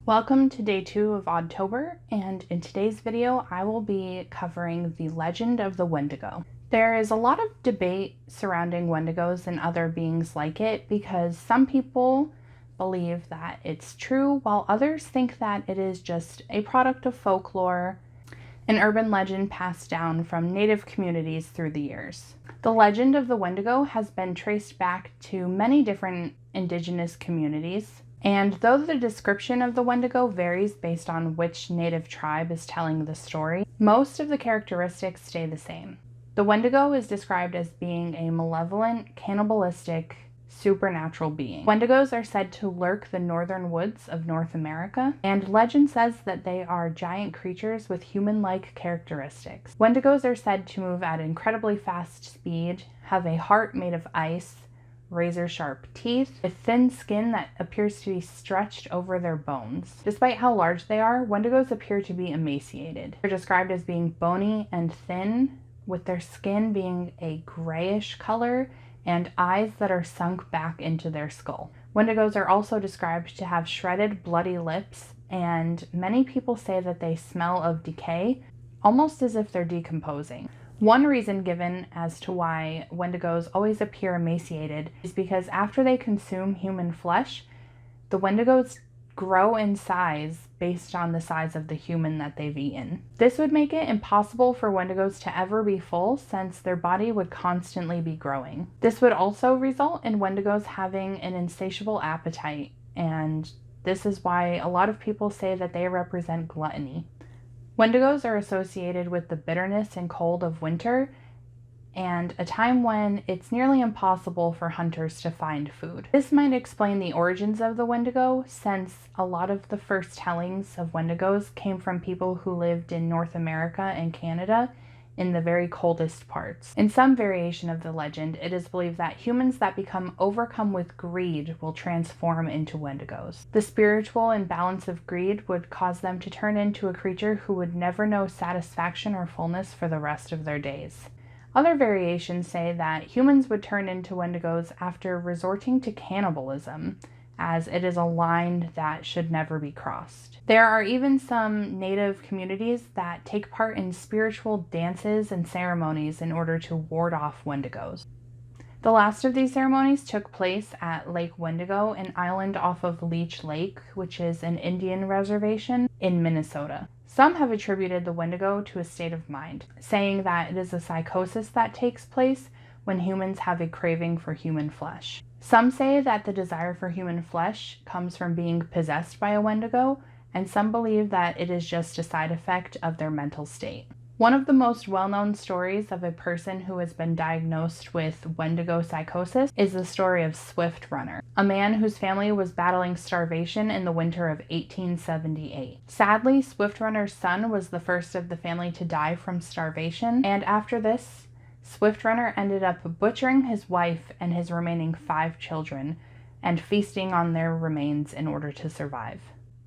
Welcome to day 2 of Oddtober, and in today's video I will be covering the legend of the Wendigo. There is a lot of debate surrounding Wendigos and other beings like it because some people believe that it's true while others think that it is just a product of folklore, an urban legend passed down from native communities through the years. The legend of the Wendigo has been traced back to many different indigenous communities. And though the description of the Wendigo varies based on which native tribe is telling the story, most of the characteristics stay the same. The Wendigo is described as being a malevolent, cannibalistic, supernatural being. Wendigos are said to lurk the northern woods of North America, and legend says that they are giant creatures with human-like characteristics. Wendigos are said to move at incredibly fast speed, have a heart made of ice, razor-sharp teeth, with thin skin that appears to be stretched over their bones. Despite how large they are, Wendigos appear to be emaciated. They're described as being bony and thin, with their skin being a grayish color and eyes that are sunk back into their skull. Wendigos are also described to have shredded, bloody lips, and many people say that they smell of decay, almost as if they're decomposing. One reason given as to why Wendigos always appear emaciated is because after they consume human flesh, the Wendigos grow in size based on the size of the human that they've eaten. This would make it impossible for Wendigos to ever be full since their body would constantly be growing. This would also result in Wendigos having an insatiable appetite, and this is why a lot of people say that they represent gluttony. Wendigos are associated with the bitterness and cold of winter and a time when it's nearly impossible for hunters to find food. This might explain the origins of the Wendigo, since a lot of the first tellings of Wendigos came from people who lived in North America and Canada in the very coldest parts. In some variation of the legend, it is believed that humans that become overcome with greed will transform into Wendigos. The spiritual imbalance of greed would cause them to turn into a creature who would never know satisfaction or fullness for the rest of their days. Other variations say that humans would turn into Wendigos after resorting to cannibalism, as it is a line that should never be crossed. There are even some native communities that take part in spiritual dances and ceremonies in order to ward off Wendigos. The last of these ceremonies took place at Lake Wendigo, an island off of Leech Lake, which is an Indian reservation in Minnesota. Some have attributed the Wendigo to a state of mind, saying that it is a psychosis that takes place when humans have a craving for human flesh. Some say that the desire for human flesh comes from being possessed by a Wendigo, and some believe that it is just a side effect of their mental state. One of the most well-known stories of a person who has been diagnosed with Wendigo psychosis is the story of Swiftrunner, a man whose family was battling starvation in the winter of 1878. Sadly, Swiftrunner's son was the first of the family to die from starvation, and after this, Swiftrunner ended up butchering his wife and his remaining 5 children and feasting on their remains in order to survive.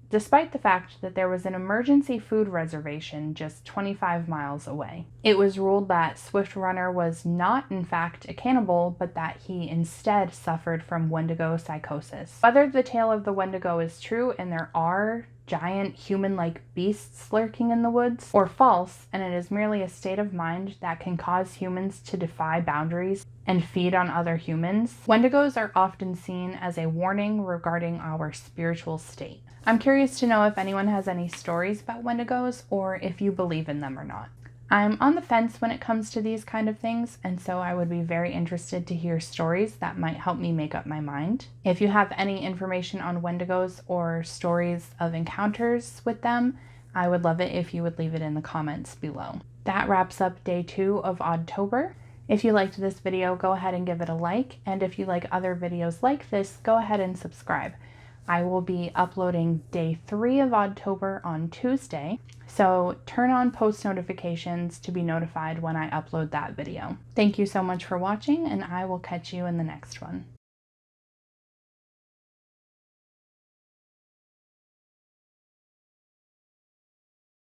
Despite the fact that there was an emergency food reservation just 25 miles away. It was ruled that Swiftrunner was not in fact a cannibal, but that he instead suffered from Wendigo psychosis. Whether the tale of the Wendigo is true and there are giant human-like beasts lurking in the woods, or false, and it is merely a state of mind that can cause humans to defy boundaries and feed on other humans, Wendigos are often seen as a warning regarding our spiritual state. I'm curious to know if anyone has any stories about Wendigos or if you believe in them or not. I'm on the fence when it comes to these kind of things, and so I would be very interested to hear stories that might help me make up my mind. If you have any information on Wendigos or stories of encounters with them, I would love it if you would leave it in the comments below. That wraps up day 2 of Oddtober. If you liked this video, go ahead and give it a like, and if you like other videos like this, go ahead and subscribe. I will be uploading day 3 of Oddtober on Tuesday, so turn on post notifications to be notified when I upload that video. Thank you so much for watching, and I will catch you in the next one.